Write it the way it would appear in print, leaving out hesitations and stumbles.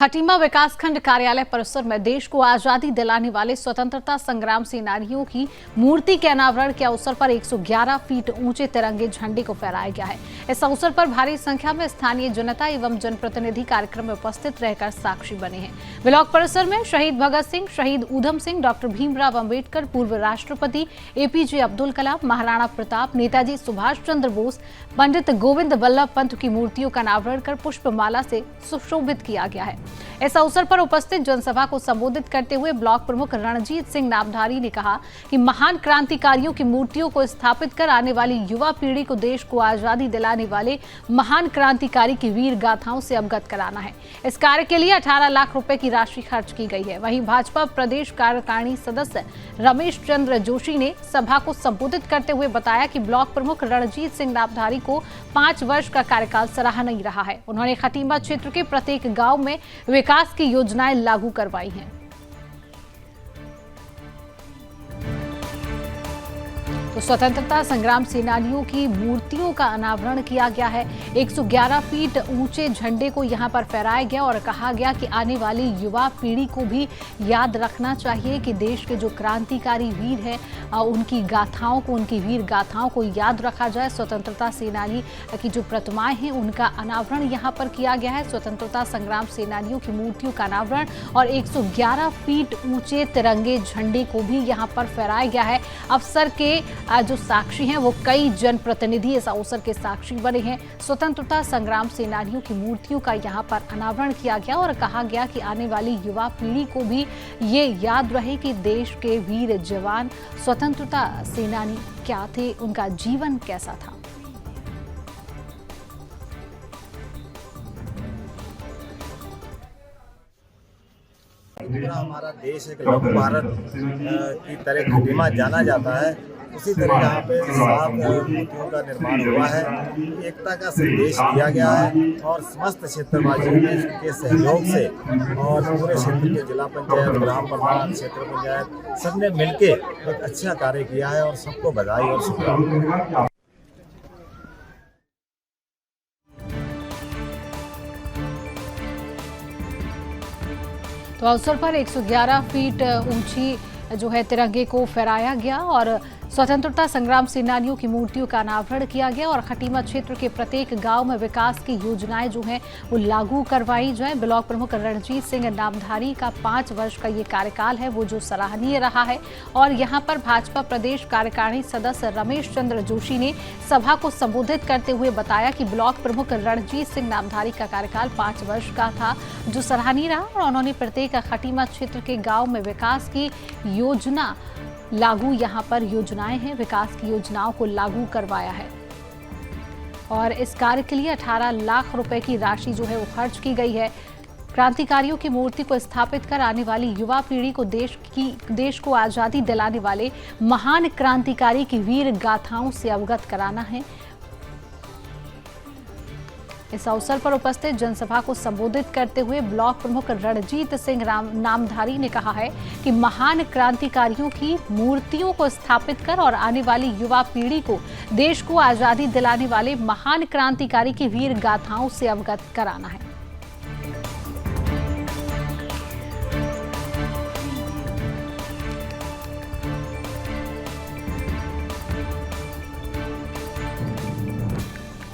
खटीमा विकासखंड कार्यालय परिसर में देश को आजादी दिलाने वाले स्वतंत्रता संग्राम सेनानियों की मूर्ति के अनावरण के अवसर पर 111 फीट ऊंचे तिरंगे झंडे को फहराया गया है। इस अवसर पर भारी संख्या में स्थानीय जनता एवं जनप्रतिनिधि कार्यक्रम में उपस्थित रहकर साक्षी बने हैं। ब्लॉक परिसर में शहीद भगत सिंह, शहीद ऊधम सिंह, डॉक्टर भीमराव अंबेडकर, पूर्व राष्ट्रपति एपीजे अब्दुल कलाम, महाराणा प्रताप, नेताजी सुभाष चंद्र बोस, पंडित गोविंद वल्लभ पंत की मूर्तियों का अनावरण कर पुष्पमाला से सुशोभित किया गया है। इस अवसर पर उपस्थित जनसभा को संबोधित करते हुए ब्लॉक प्रमुख रणजीत सिंह नामधारी ने कहा कि महान क्रांतिकारियों की मूर्तियों को स्थापित कर आने वाली युवा पीढ़ी को देश को आजादी दिलाने वाले महान क्रांतिकारी की वीर गाथाओं से अवगत कराना है। इस कार्य के लिए 18 लाख रुपए की राशि खर्च की गई है। वहीं भाजपा प्रदेश कार्यकारिणी सदस्य रमेश चंद्र जोशी ने सभा को संबोधित करते हुए बताया कि ब्लॉक प्रमुख रणजीत सिंह नामधारी को 5 वर्ष का कार्यकाल सराहनीय रहा है। उन्होंने खटीमा क्षेत्र के प्रत्येक गांव में विकास की योजनाएं लागू करवाई हैं। तो स्वतंत्रता संग्राम सेनानियों की मूर्तियों का अनावरण किया गया है। 111 फीट ऊंचे झंडे को यहां पर फहराया गया और कहा गया कि आने वाली युवा पीढ़ी को भी याद रखना चाहिए कि देश के जो क्रांतिकारी वीर हैं उनकी गाथाओं को, उनकी वीर गाथाओं को याद रखा जाए। स्वतंत्रता सेनानी की जो प्रतिमाएं हैं उनका अनावरण यहां पर किया गया है। स्वतंत्रता संग्राम सेनानियों की मूर्तियों का अनावरण और 111 फीट ऊंचे तिरंगे झंडे को भी यहां पर फहराया गया है। अवसर के जो साक्षी हैं वो कई जनप्रतिनिधि इस अवसर के साक्षी बने हैं। स्वतंत्रता संग्राम सेनानियों की मूर्तियों का यहाँ पर अनावरण किया गया और कहा गया कि आने वाली युवा पीढ़ी को भी ये याद रहे कि देश के वीर जवान स्वतंत्रता सेनानी क्या थे, उनका जीवन कैसा था। पूरा हमारा देश एक लघु भारत की तरह खटीमा जाना जाता है। उसी तरह यहाँ पे 7 मूर्तियों का निर्माण हुआ है। एकता का संदेश दिया गया है और समस्त क्षेत्रवासियों के सहयोग से और पूरे क्षेत्र के जिला पंचायत, ग्राम प्रधान, क्षेत्र पंचायत सबने मिलके एक अच्छा कार्य किया है और सबको बधाई और शुभकामनाएं। तो अवसर पर 111 फीट ऊंची जो है तिरंगे को फहराया गया और स्वतंत्रता संग्राम सेनानियों की मूर्तियों का अनावरण किया गया और खटीमा क्षेत्र के प्रत्येक गांव में विकास की योजनाएं जो हैं वो लागू करवाई जाए। ब्लॉक प्रमुख रणजीत सिंह नामधारी का 5 वर्ष का ये कार्यकाल है वो जो सराहनीय रहा है। और यहां पर भाजपा प्रदेश कार्यकारिणी सदस्य रमेश चंद्र जोशी ने सभा को संबोधित करते हुए बताया कि ब्लॉक प्रमुख रणजीत सिंह नामधारी का कार्यकाल 5 वर्ष का था जो सराहनीय रहा और उन्होंने प्रत्येक खटीमा क्षेत्र के गाँव में विकास की योजना लागू, यहाँ पर योजनाएं हैं, विकास की योजनाओं को लागू करवाया है। और इस कार्य के लिए 18 लाख रुपए की राशि जो है वो खर्च की गई है। क्रांतिकारियों की मूर्ति को स्थापित कर आने वाली युवा पीढ़ी को देश को आजादी दिलाने वाले महान क्रांतिकारी की वीर गाथाओं से अवगत कराना है। इस अवसर पर उपस्थित जनसभा को संबोधित करते हुए ब्लॉक प्रमुख रणजीत सिंह नामधारी ने कहा है कि महान क्रांतिकारियों की मूर्तियों को स्थापित कर और आने वाली युवा पीढ़ी को देश को आजादी दिलाने वाले महान क्रांतिकारी की वीर गाथाओं से अवगत कराना है।